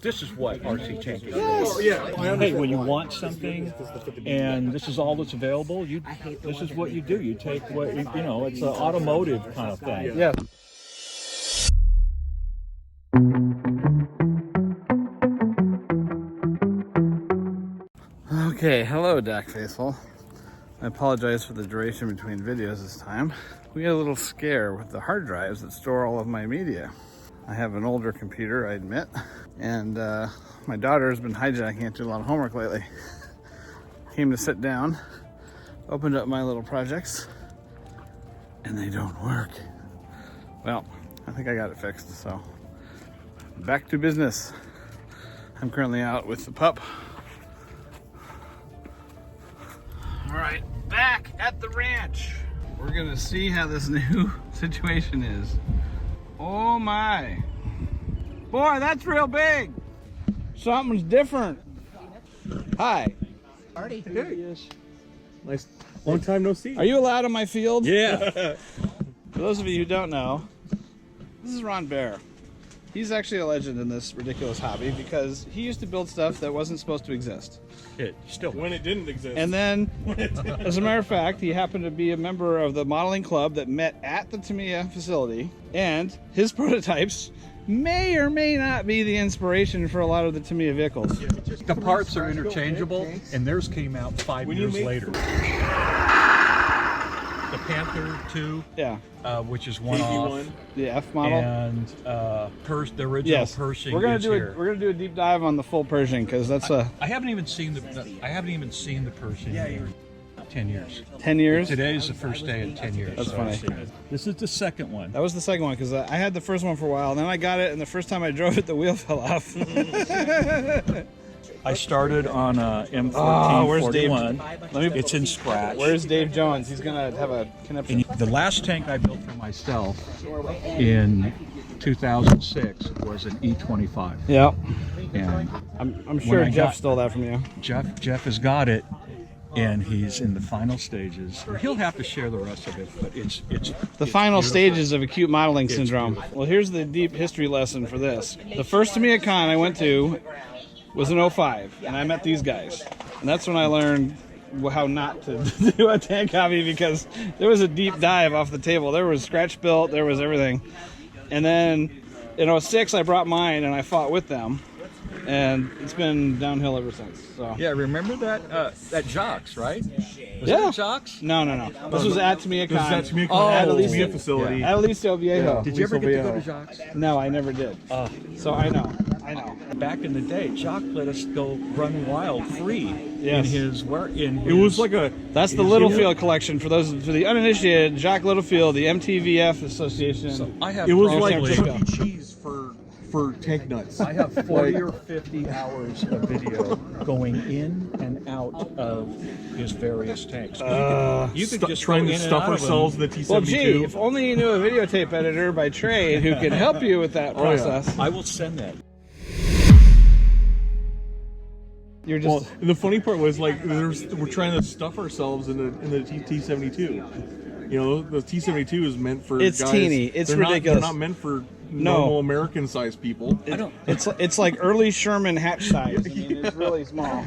This is what RC tank is. Oh, yeah. Hey, when you want something and this is all that's available, this is what you do. You take what, you know, it's an automotive kind of thing. Yeah. Okay, hello Dak Faithful. I apologize for the duration between videos this time. We had a little scare with the hard drives that store all of my media. I have an older computer, I admit, and my daughter has been hijacking it to do a lot of homework lately. Came to sit down, opened up my little projects, and they don't work. Well, I think I got it fixed, so back to business. I'm currently out with the pup. All right, back at the ranch. We're gonna see how this new situation is. Oh my. Boy, that's real big. Something's different. Hi. Artie. There he is. Nice. Long time no see. Are you allowed on my field? Yeah. For those of you who don't know, this is Ron Bair. He's actually a legend in this ridiculous hobby because he used to build stuff that wasn't supposed to exist. When it didn't exist. And then, as a matter of fact, he happened to be a member of the modeling club that met at the Tamiya facility, and his prototypes may or may not be the inspiration for a lot of the Tamiya vehicles. The parts are interchangeable, and theirs came out 5 years later. The Panther 2, Yeah, which is one-off, the F model. and the original Yes, Pershing we're gonna is do here. We're gonna do a deep dive on the full Pershing because that's I haven't even seen the Pershing in 10 years. 10 years. Today is the first day in 10 years. That's so funny. I've seen it. This is the second one. That was the second one because I had the first one for a while, and then I got it, and the first time I drove it, the wheel fell off. I started on a M14 Oh, where's Dave? 41. It's in scratch. Where's Dave Jones? He's gonna have a conniption. And the last tank I built for myself in 2006 was an E25. Yeah, And I'm sure I Jeff got- stole that from you. Jeff has got it, and he's in the final stages. He'll have to share the rest of it, but it's The final beautiful. stages of acute modeling syndrome. Well, here's the deep history lesson for this. The first Tamiyacon I went to was in 05, and I met these guys. And that's when I learned how not to do a tank hobby because there was a deep dive off the table. There was scratch built, there was everything. And then in 06, I brought mine and I fought with them. And it's been downhill ever since. So Yeah, remember that Jocks, right? Was Yeah. it Jocks? No. This was at Tamiyacon. This is at Tamiyacon, Oh, at the Alicia- Tamiya facility. At Alicia Viejo. Did you ever get to go to Jocks? No, I never did. So I know. Back in the day, Jock let us go run wild free Yes. It was like a... That's the Littlefield collection for the uninitiated. Jacques Littlefield, the MTVF Association. I have It was probably- like Francisco. Chuck E. Cheese for tank nuts. I have 40 or 50 hours of video going in and out of his various tanks. You could just trying go to in and stuff out of ourselves in them. the T-72. Well, gee, if only you knew a videotape editor by trade who could help you with that process. I will send that. You're Well, just the funny part was like we're trying to stuff ourselves in the T-72. You know, the T-72 is meant for It's guys. teeny. It's they're ridiculous. They're not meant for normal American-sized people. it's like early Sherman hatch size. I mean, it's really small.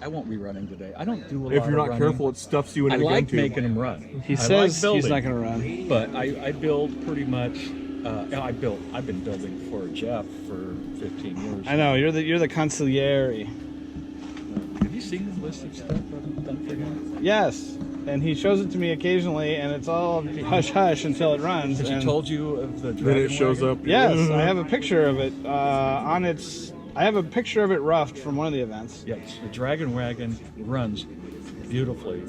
I won't be running today. I don't do a lot If you're of not running. careful, it stuffs you in I the gun like tube. making them run. He I says like he's building, not going to run. but I build pretty much. I've been building for Jeff for 15 years. I know you're the consigliere. Have you seen the list of stuff I've done for him? Yes, and he shows it to me occasionally, and it's all hush hush until it runs. Has he and- told you of the Then Dragon it shows Wagon? up. Yes, I have a picture of it on its. I have a picture of it roughed from one of the events. Yes, the Dragon Wagon runs beautifully.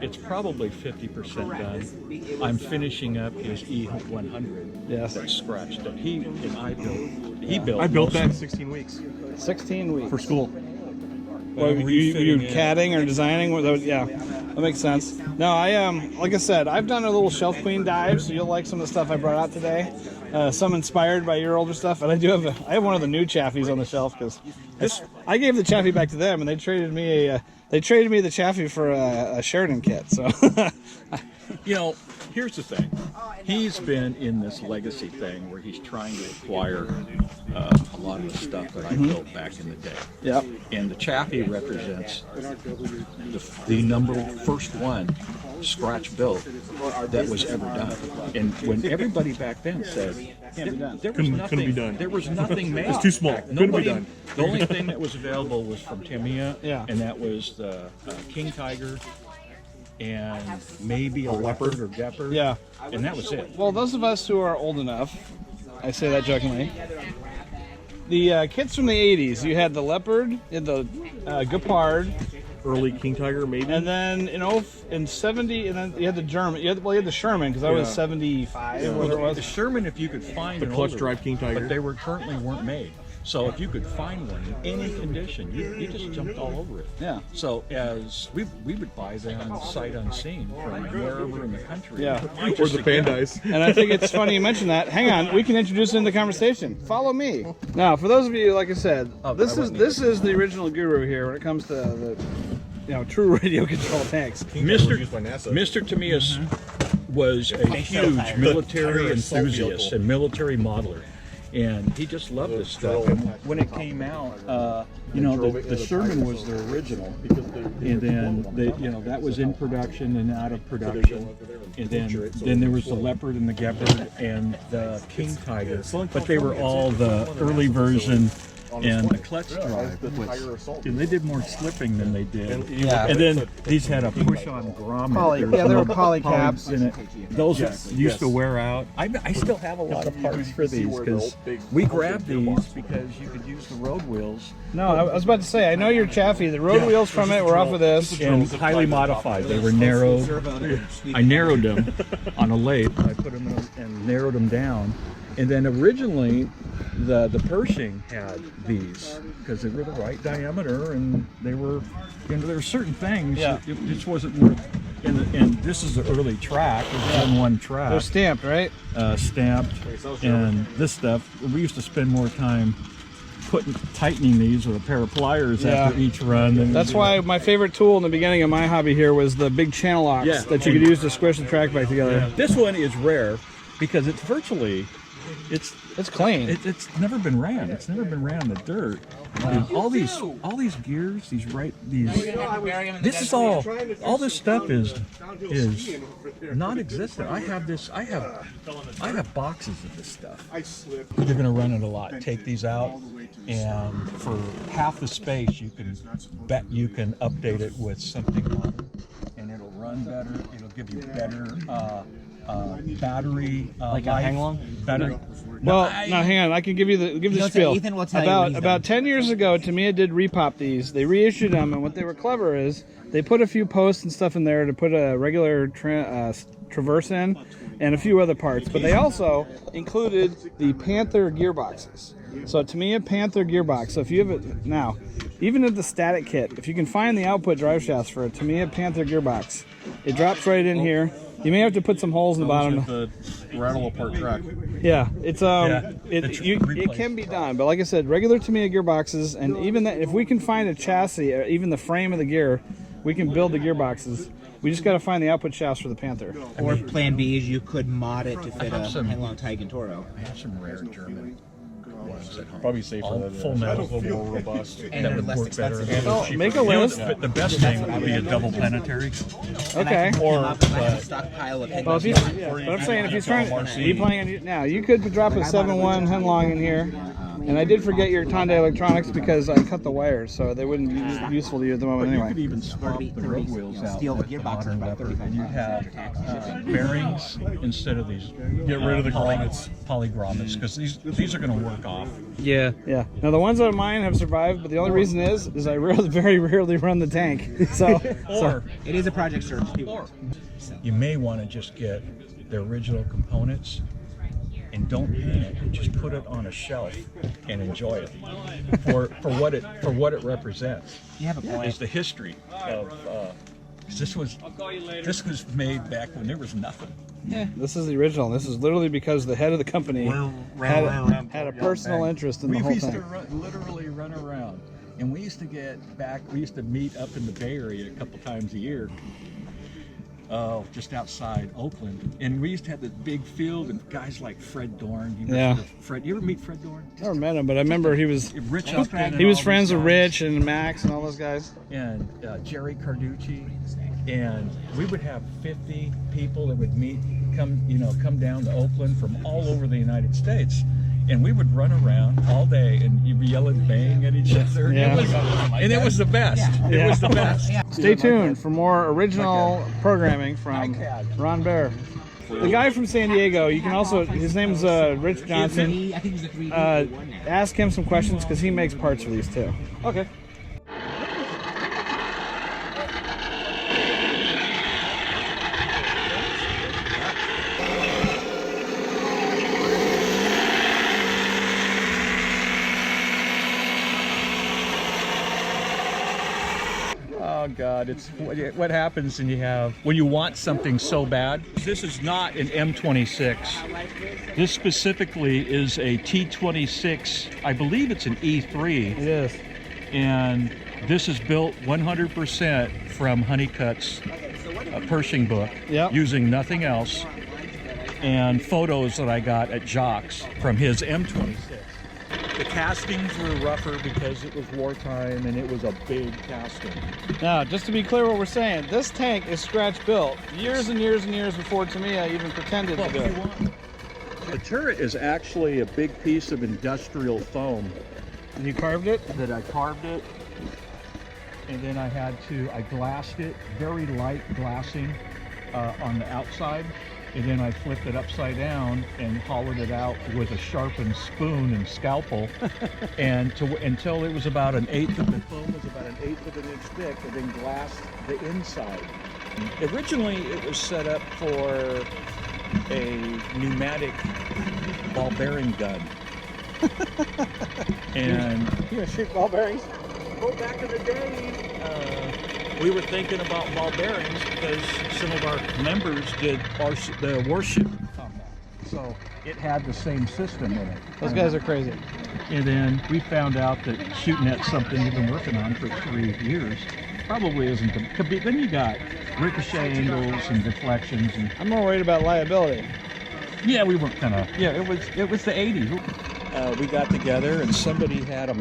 It's probably 50% done. I'm finishing up his E100. Yes. That's scratched that he and I built. He built. I built most that of in 16 weeks 16 weeks. for school. What, were you refitting it. catting or designing? Yeah, that makes sense. No, like I said, I've done a little shelf queen dive, so you'll like some of the stuff I brought out today. Some inspired by your older stuff, and I have one of the new Chaffees on the shelf because I gave the Chaffee back to them, and they traded me the Chaffee for a Sheridan kit. So You know, here's the thing. He's been in this legacy thing where he's trying to acquire a lot of the stuff that I built back in the day. Yep. And the Chaffee represents the first one scratch built that was ever done. And when everybody back then said there was nothing, couldn't be done. There was nothing made. It's too small. Couldn't be done. The only thing that was available was from Tamiya, Yeah. and that was the King Tiger and maybe a leopard or gepard. Yeah. And that was it. Well, those of us who are old enough, I say that jokingly, the kits from the 80s, you had the leopard, you had the gepard, Early King Tiger, maybe. and then in 70, and then you had the German. You had the Sherman, because that was 75. Whatever it was. The Sherman, if you could find The an clutch older drive one, King Tiger. but they currently weren't made. So if you could find one in any condition, you just jumped all over it. Yeah. So as we would buy them sight unseen from wherever in the country. Yeah. Or the Bandais. And I think it's funny you mentioned that. Hang on, we can introduce it in the conversation. Follow me. Now, for those of you, like I said, this is the original guru here when it comes to the true radio control tanks. Mr. Tamiya's was a huge military enthusiast and military modeler. And he just loved this stuff. And when it came out, the Sherman was the original, and then that was in production and out of production. And then there was the Leopard and the Gepard and the King Tiger, but they were all the early version. And the clutch drive and they did more slipping than they did. Yeah. And then these had a push-on grommet. There were poly caps in it. Those used to wear out. I still have a lot of parts for these because we grabbed these because you could use the road wheels. No, I was about to say, I know your Chaffee. The road wheels from it were off of this. And highly modified. They were narrowed. I narrowed them on a lathe. I put them in and narrowed them down. And then originally, the Pershing had these because they were the right diameter, and they were, there were certain things. Yeah. It just wasn't worth. And this is the early track. It was in one track. They're stamped, right? Stamped, and this stuff. We used to spend more time tightening these with a pair of pliers after each run. That's why my favorite tool in the beginning of my hobby here was the big channel locks that you could use to squish the track back together. Yeah. This one is rare because it's virtually. It's clean. It's never been ran. It's never been ran in the dirt. And all these gears, this is all this stuff is non-existent. I have boxes of this stuff. They're going to run it a lot. Take these out, and for half the space, you can update it with something modern, and it'll run better. It'll give you better. Battery like life. a hang long battery. Well, no, hang on. I can give the spiel. Ethan will tell you about 10 years ago, Tamiya did repop these. They reissued them, and what they were clever is they put a few posts and stuff in there to put a regular traverse in and a few other parts. But they also included the Panther gearboxes. So Tamiya Panther gearbox. So if you have it now, even at the static kit, if you can find the output drive shafts for a Tamiya Panther gearbox, it drops right in here. You may have to put some holes in the bottom. The rattle apart track. Yeah, it's it can be done, but like I said, regular Tamiya gearboxes, and even that, if we can find a chassis or even the frame of the gear, we can build the gearboxes. We just got to find the output shafts for the Panther. Or plan B is you could mod it to fit a hang-long Tiger Toro. I have some rare German ones at home. Probably safer All than full metal, a little more robust. And they're less expensive. Oh, make a list. The best thing would be a double planetary. Okay. Or a stockpile of head Well, but I'm saying if he's trying to, you playing now, you could drop a 7.1 Henlong in here. And I did forget your Tandai electronics because I cut the wires, so they wouldn't be useful to you at the moment You anyway. could even swap the road wheels out Steal the with gearbox modern about leopard, and you'd have bearings instead of these. Get rid of the grommets. Poly grommets, because these are going to work off. Yeah. Now the ones on mine have survived, but the only reason is I very rarely run the tank. So it is a project search. You may want to just get the original components and don't paint it. Just put it on a shelf and enjoy it for what it represents. You have a point. Is the history of this was made back when there was nothing. yeah, this is the original. This is literally because the head of the company had a personal interest in the whole We used thing. to literally run around, and we used to meet up in the Bay Area a couple times a year. just outside Oakland, and we used to have this big field, and guys like Fred Dorn. Fred, you ever meet Fred Dorn? I never met him, but I remember he was Rich. He was friends with Rich and Max and all those guys. And Jerry Carducci, and we would have 50 people that would come down to Oakland from all over the United States. And we would run around all day and you'd be yelling, bang at each other. Yeah. It was the best. It was the best. Stay tuned for more original programming from Ron Bair. The guy from San Diego, you can also, his name's Rich Johnson. Ask him some questions because he makes parts for these too. Okay. Oh God, it's what happens when you want something so bad. This is not an M26. This specifically is a T26. I believe it's an E3. It is. And this is built 100% from Honeycutt's Pershing book, using nothing else, and photos that I got at Jocks from his M26. The castings were rougher because it was wartime and it was a big casting. Now, just to be clear what we're saying, this tank is scratch built years and years and years before Tamiya even pretended to do it. The turret is actually a big piece of industrial foam. And you carved it? That I carved it, and then I glassed it, very light glassing on the outside. And then I flipped it upside down and hollowed it out with a sharpened spoon and scalpel, and until it was about the foam was about 1/8 of an inch thick, and then glassed the inside. Originally, it was set up for a pneumatic ball bearing gun. And you gonna shoot ball bearings? Well, back in the day, we were thinking about ball bearings because some of our members did the warship combat. So it had the same system in it. Those guys are crazy. And then we found out that shooting at something we've been working on for 3 years probably isn't the... Then you got ricochet angles and deflections. And I'm more worried about liability. Yeah, we weren't kind of... Yeah, it was the 80s. We got together and somebody had a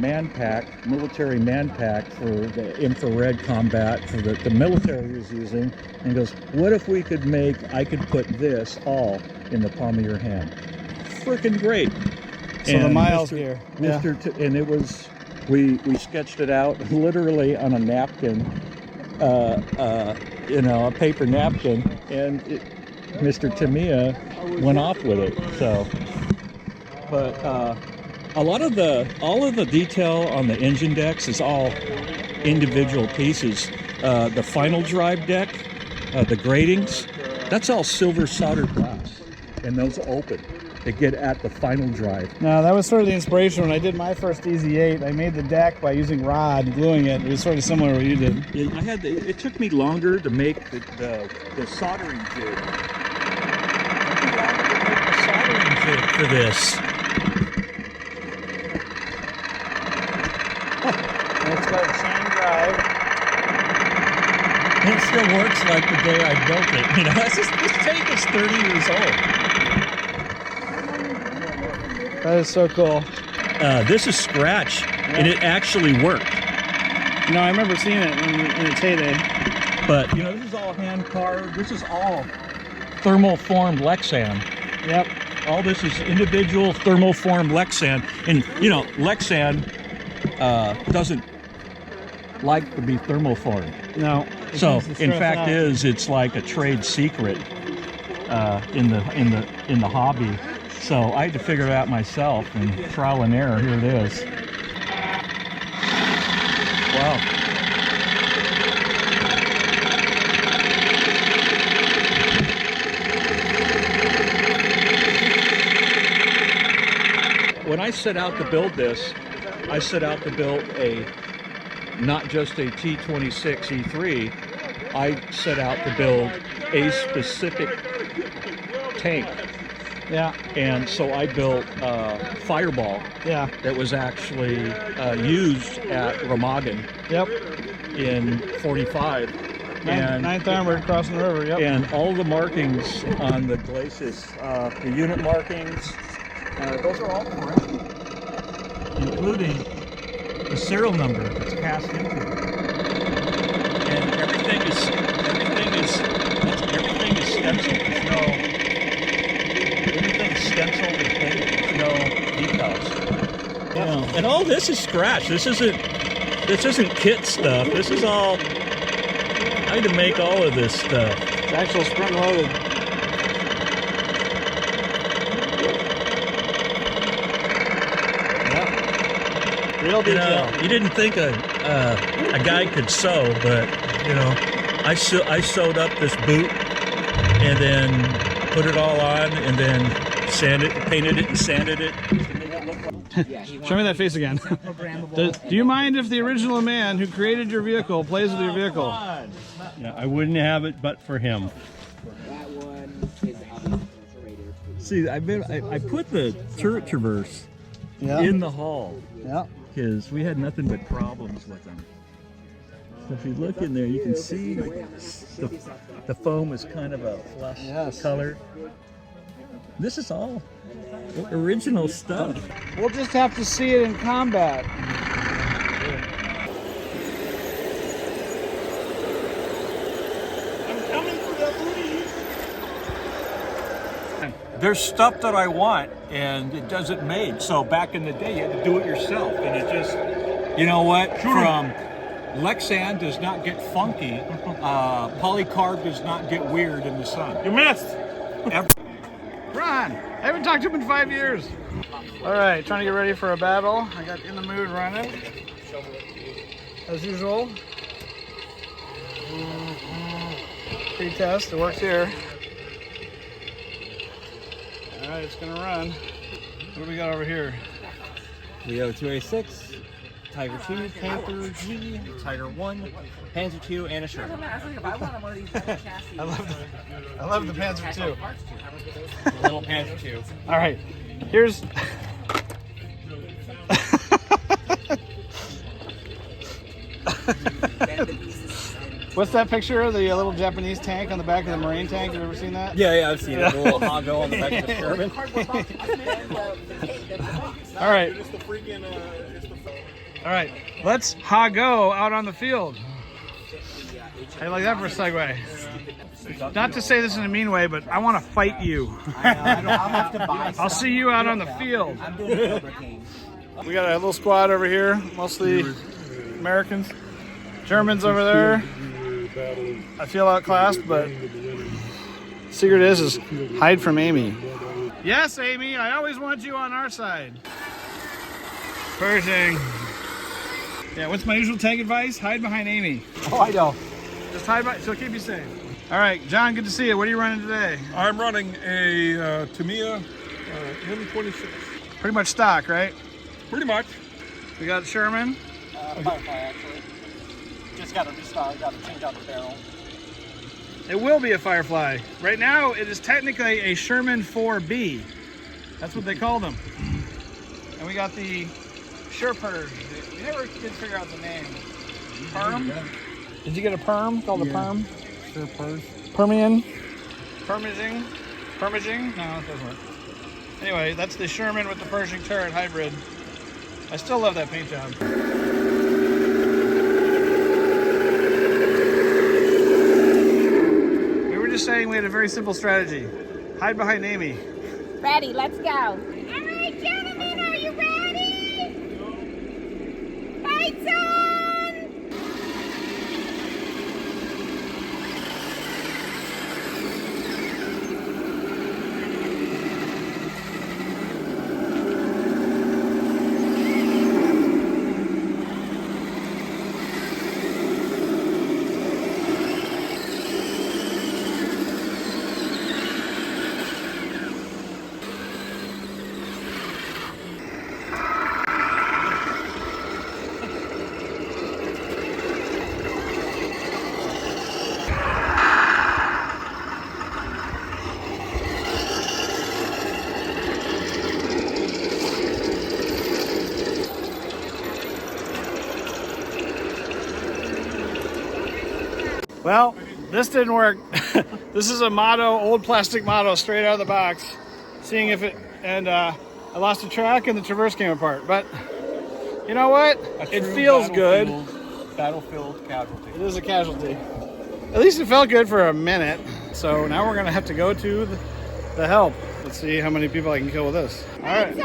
military man pack for the infrared combat for the military was using, and goes, what if I could put this all in the palm of your hand? Freaking great. So and the miles here. And it was, we sketched it out literally on a napkin, a paper napkin, and Mr. Tamiya went off with it, so. But all of the detail on the engine decks is all individual pieces. The final drive deck, the gratings, that's all silver soldered glass, and those open. They get at the final drive. Now that was sort of the inspiration when I did my first EZ8. I made the deck by using rod and gluing it. It was sort of similar to what you did. It took me longer to make the soldering jig. For this. It's got a chain drive. And it still works like the day I built it. This tank is 30 years old. That is so cool. This is scratch, and it actually worked. I remember seeing it in its heyday. But, this is all hand carved. This is all thermal-formed lexan. Yep. All this is individual thermal-formed lexan. And, lexan doesn't like to be thermoformed. No. So, in fact, it's like a trade secret in the hobby. So I had to figure it out myself, and trial and error. Here it is. Wow. When I set out to build this, I set out to build not just a T26 E3, I set out to build a specific tank. Yeah. And so I built Fireball. Yeah. That was actually used at Remagen. Yep. In 45. And 9th Armored crossing the river, yep. And all the markings on the glacis, the unit markings, those are all correct, including the serial number that's cast into it. And everything is stenciled. There's no, everything's stenciled and painted. There's no decals. Yeah. And all this is scratch. This isn't kit stuff. This is all. I had to make all of this stuff. It's actual spring loaded. Yep. Real detail. You didn't think a guy could sew, but you know, I sewed up this boot and then put it all on and then painted it and sanded it. Show me that face again. Do you mind if the original man who created your vehicle plays with your vehicle? Yeah, I wouldn't have it but for him. That one is See, I put the turret traverse in the hull because we had nothing but problems with them. So if you look in there, you can see the foam is kind of a flush color. This is all original stuff. We'll just have to see it in combat. I'm coming for that booty. There's stuff that I want and it doesn't make. So back in the day, you had to do it yourself, and it just, you know what? From lexan does not get funky. Polycarb does not get weird in the sun. You missed. Ron, I haven't talked to him in 5 years. All right, trying to get ready for a battle. I got In the Mood running, as usual. Pre-test, it works here. All right, it's gonna run. What do we got over here? We have 2A6, Tiger 2, Panther G, Tiger 1, Panther 2, and a Sherman. I love the Panther 2. Little Panther 2. All right, here's. What's that picture of the little Japanese tank on the back of the Marine tank? Have you ever seen that? Yeah, I've seen it. A little Hongo on the back of the Sherman. All right. All right, let's ha-go out on the field. How you like that for a segue? Not to say this in a mean way, but I want to fight you. I'll see you out on the field. We got a little squad over here, mostly Americans. Germans over there. I feel outclassed, but the secret is hide from Amy. Yes, Amy, I always want you on our side. Pershing. Yeah, what's my usual tank advice? Hide behind Amy. Oh, I know. Just hide by, she'll keep you safe. All right, John, good to see you. What are you running today? I'm running a Tamiya M26. Pretty much stock, right? Pretty much. We got Sherman. Firefly, actually. Just got to restart, got to change out the barrel. It will be a Firefly. Right now, it is technically a Sherman 4B. That's what they call them. And we got the Sherpurge. We never did figure out the name. Perm? Did you get a perm called a perm? Sherpurge. Permian? Permaging? Permaging? No, it doesn't work. Anyway, that's the Sherman with the Pershing turret hybrid. I still love that paint job. We were just saying we had a very simple strategy. Hide behind Amy. Ready, let's go. All right, gentlemen, are you ready? Lights on! Well, this didn't work. This is a Motto, old plastic Motto, straight out of the box. Seeing if it, and I lost a track and the traverse came apart. But you know what? It feels good. Battlefield casualty. It is a casualty. At least it felt good for a minute. So now we're gonna have to go to the help. Let's see how many people I can kill with this. All right.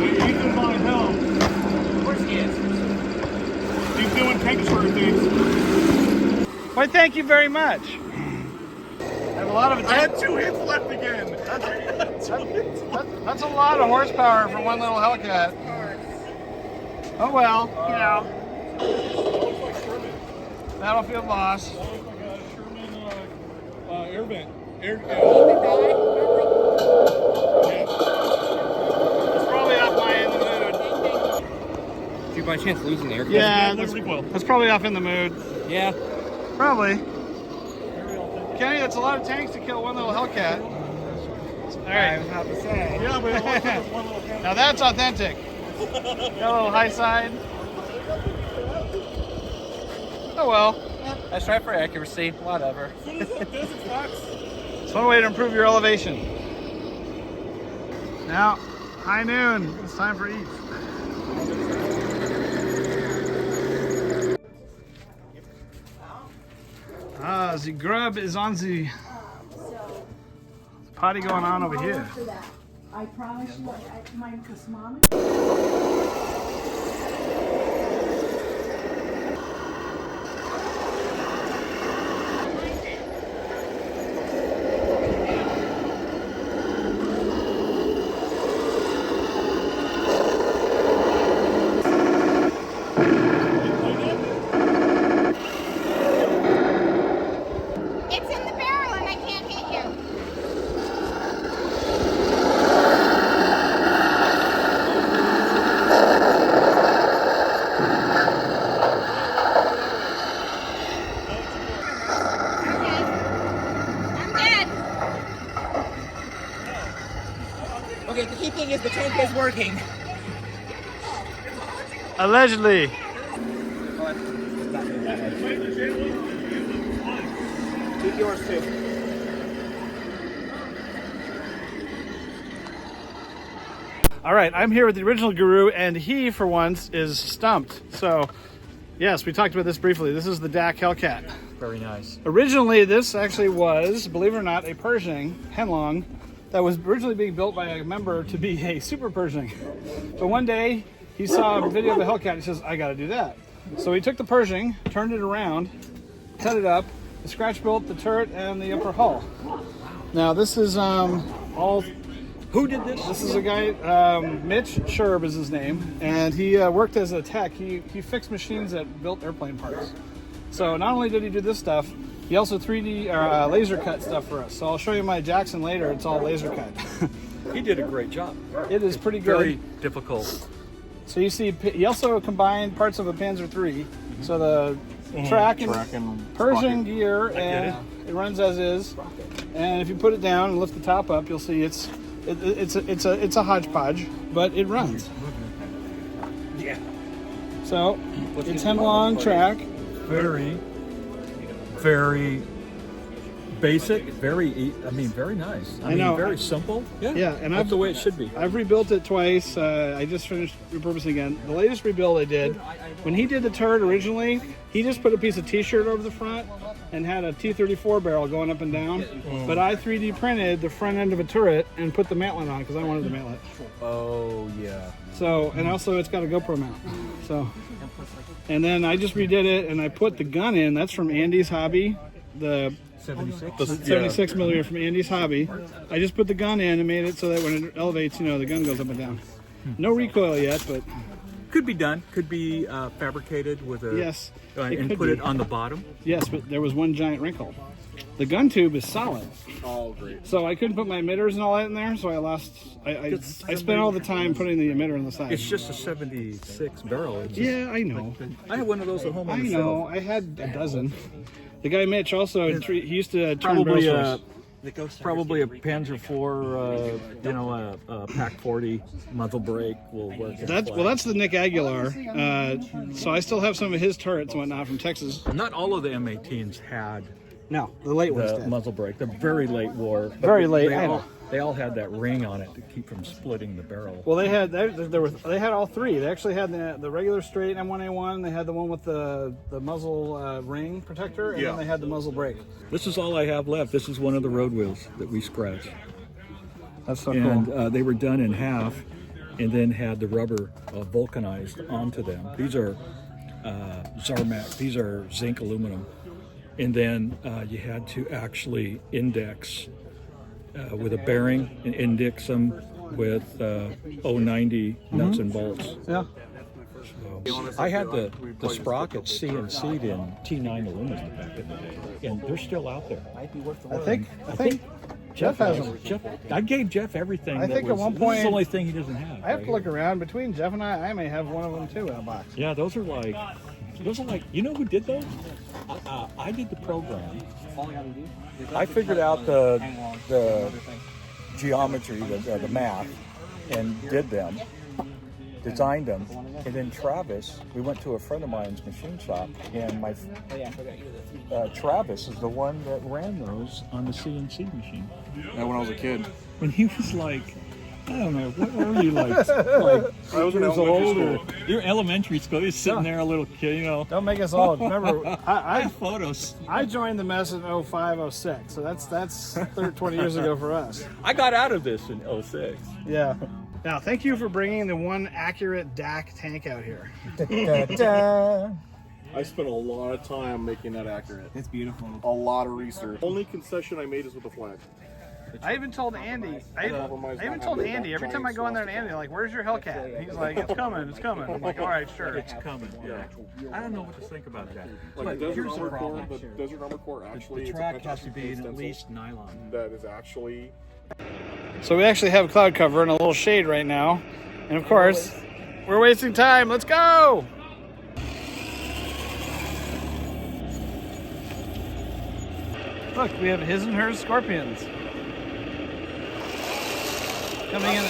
Ethan my help. Of course he is. He's doing tank things. Why, thank you very much. I have a lot of I had 2 hits left again. That's a lot of horsepower for one little Hellcat. Oh well, you know. Battlefield loss. Oh my God, Sherman air vent. Air, It's probably off my in the mood. Did you by chance lose an air? Yeah, no recoil. that's probably off in the mood. Yeah. Probably. Kenny, that's a lot of tanks to kill one little Hellcat. All right. I was about to say. Yeah, but it was just one little Now that's authentic. Got a little high side. Oh well. Let's try for accuracy. Whatever. It's one way to improve your elevation. Now, high noon. It's time for eat. The grub is on the party going on over here. I promise you, my mom. It's in the barrel and I can't hit you. Okay, the key thing is the tank is working. Allegedly. Keep yours too. All right, I'm here with the original guru, and he, for once, is stumped. So, yes, we talked about this briefly. This is the DAC Hellcat. Very nice. Originally, this actually was, believe it or not, a Pershing Henlong that was originally being built by a member to be a Super Pershing. But one day, he saw a video of a Hellcat. He says, I got to do that. So he took the Pershing, turned it around, cut it up, scratch built the turret and the upper hull. Now, this is all... Who did this? This is a guy, Mitch Sherb is his name, and he worked as a tech. He fixed machines that built airplane parts. So not only did he do this stuff, he also 3D laser cut stuff for us. So I'll show you my Jackson later. It's all laser cut. He did a great job. It is pretty good. Very difficult. So you see, he also combined parts of a Panzer III. So the track and Pershing gear, and it runs as is. And if you put it down and lift the top up, you'll see it's a hodgepodge, but it runs. Yeah. So it's Henlong track. Very basic. Very nice. I know. mean, very simple. Yeah, and that's the way it should be. I've rebuilt it twice. I just finished repurposing again. The latest rebuild I did, when he did the turret originally, he just put a piece of t-shirt over the front and had a T-34 barrel going up and down. But I 3D printed the front end of a turret and put the mantlet on because I wanted the mantlet. Oh yeah. So, and also it's got a GoPro mount. So, and then I just redid it and I put the gun in. That's from Andy's Hobby. The 76 millimeter from Andy's Hobby. I just put the gun in and made it so that when it elevates, you know, the gun goes up and down. No recoil yet, but Could be done. Could be fabricated with a yes, and put it on the bottom. Yes, but there was one giant wrinkle. The gun tube is solid. Oh, great. So I couldn't put my emitters and all that in there, so I lost. I spent all the time putting the emitter on the side. It's just a 76 barrel. It's just, Yeah, I know. I have one of those at home. I on the know. shelf. I had a dozen. The guy Mitch also he used to turn Probably barrels for us. Probably a Panzer IV, you know, a Pac 40 muzzle brake will work. That's the Nick Aguilar. So I still have some of his turrets and whatnot from Texas. Not all of the M18s had No, the late ones the did. muzzle brake. The very late war. Very late, I know. They all had that ring on it to keep from splitting the barrel. Well, they had all three. They actually had the regular straight M1A1. They had the one with the muzzle ring protector, and then they had the muzzle brake. This is all I have left. This is one of the road wheels that we scratched. That's so And cool. they were done in half, and then had the rubber vulcanized onto them. These are Zarmac. These are zinc aluminum, and then you had to actually index with a bearing and index them with 090 nuts and bolts. Yeah. I had the sprockets CNC'd in T9 aluminum back in the day, and they're still out there. I think Jeff has them. I gave Jeff everything. I think at one point- this is the only thing he doesn't have. I have to look around. Between Jeff and I may have one of them too in a box. Yeah, those are like, you know who did those? I did the program. I figured out the geometry, the math, and did them, designed them, and then Travis, we went to a friend of mine's machine shop, and Travis is the one that ran those on the CNC machine. Yeah, when I was a kid. When he was like, I don't know, what were you like I was in years elementary old, or school. you're elementary school, you're sitting there a little kid, you know. Don't make us old. Remember, I have photos. I joined the mess in 05, 06, so that's 20 years ago for us. I got out of this in 06. Yeah. Now, thank you for bringing the one accurate DAC tank out here. I spent a lot of time making that accurate. It's beautiful. A lot of research. Only concession I made is with the flag. I even told Andy. I even told Andy every time I go in there, and Andy like, "Where's your Hellcat?" And he's like, "It's coming, it's coming." I'm like, "All right, sure." It's coming. Yeah. I don't know what to think about that. Like But Desert here's the Armor problem. Korps, the Desert Armor Korps actually, The it's a track has to Panther be in at stencil least nylon. that is actually. So we actually have cloud cover and a little shade right now, and of course, we're wasting time. Let's go. Look, we have his and hers Scorpions coming in.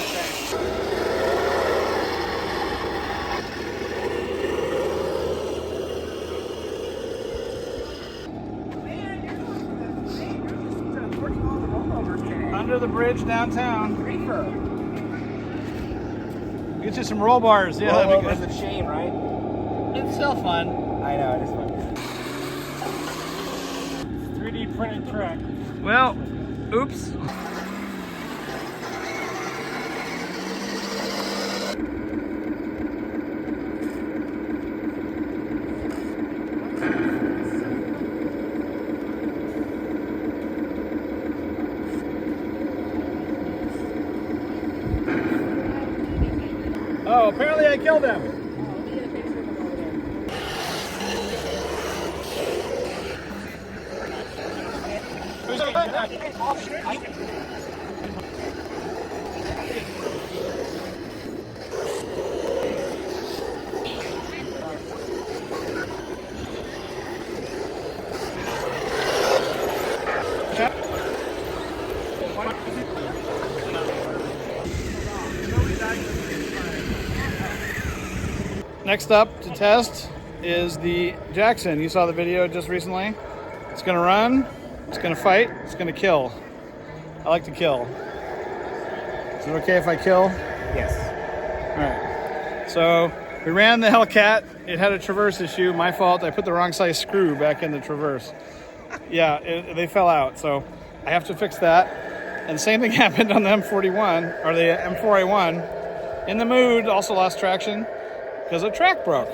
Under the bridge downtown. Get you some roll bars. Yeah, that'd be good. It's a shame, right? It's still fun. I know, it is fun. 3D printed track. Well, oops. Oh, apparently I killed him. Next up to test is the Jackson. You saw the video just recently. It's gonna run, it's gonna fight, it's gonna kill. I like to kill. Is it okay if I kill? Yes. All right. So we ran the Hellcat. It had a traverse issue. My fault. I put the wrong size screw back in the traverse. Yeah, they fell out. So I have to fix that. And the same thing happened on the M41 or the M4A1. In the Mood, also lost traction because a track broke.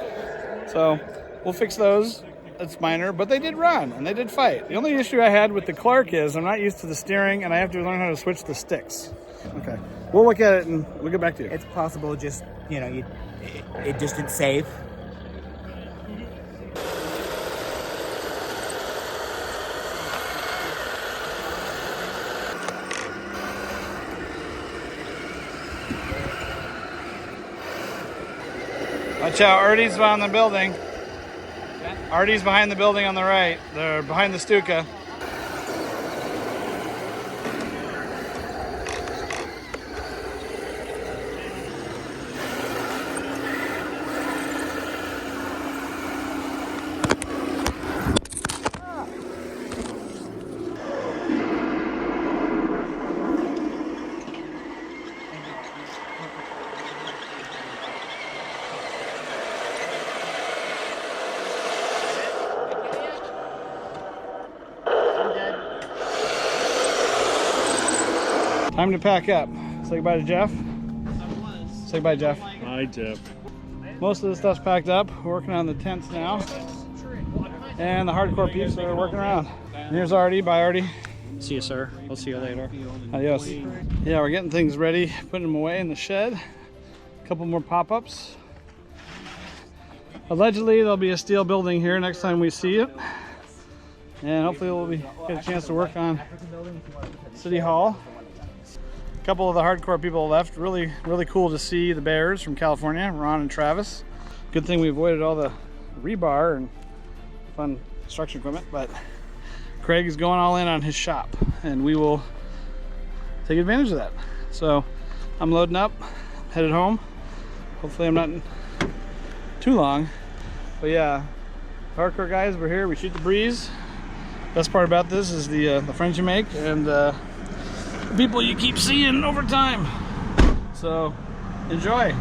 So we'll fix those. It's minor, but they did run and they did fight. The only issue I had with the Clark is I'm not used to the steering and I have to learn how to switch the sticks. Okay. We'll look at it and we'll get back to you. It's possible, just, you know, it just didn't save. Watch out, Artie's behind the building. Artie's behind the building on the right. They're behind the Stuka. Time to pack up. Say goodbye to Jeff. Say goodbye, Jeff. Hi, Jeff. Most of the stuff's packed up. We're working on the tents now. And the hardcore peeps are working around. And here's Artie. Bye, Artie. See you, sir. I'll see you later. Adios. Yeah, we're getting things ready, putting them away in the shed. A couple more pop-ups. Allegedly, there'll be a steel building here next time we see it. And hopefully we'll get a chance to work on City Hall. A couple of the hardcore people left. Really cool to see the Bears from California, Ron and Travis. Good thing we avoided all the rebar and fun construction equipment, but Craig is going all in on his shop and we will take advantage of that. So I'm loading up, headed home. Hopefully I'm not too long, but yeah, hardcore guys, we're here. We shoot the breeze. Best part about this is the friends you make and the people you keep seeing over time. So enjoy.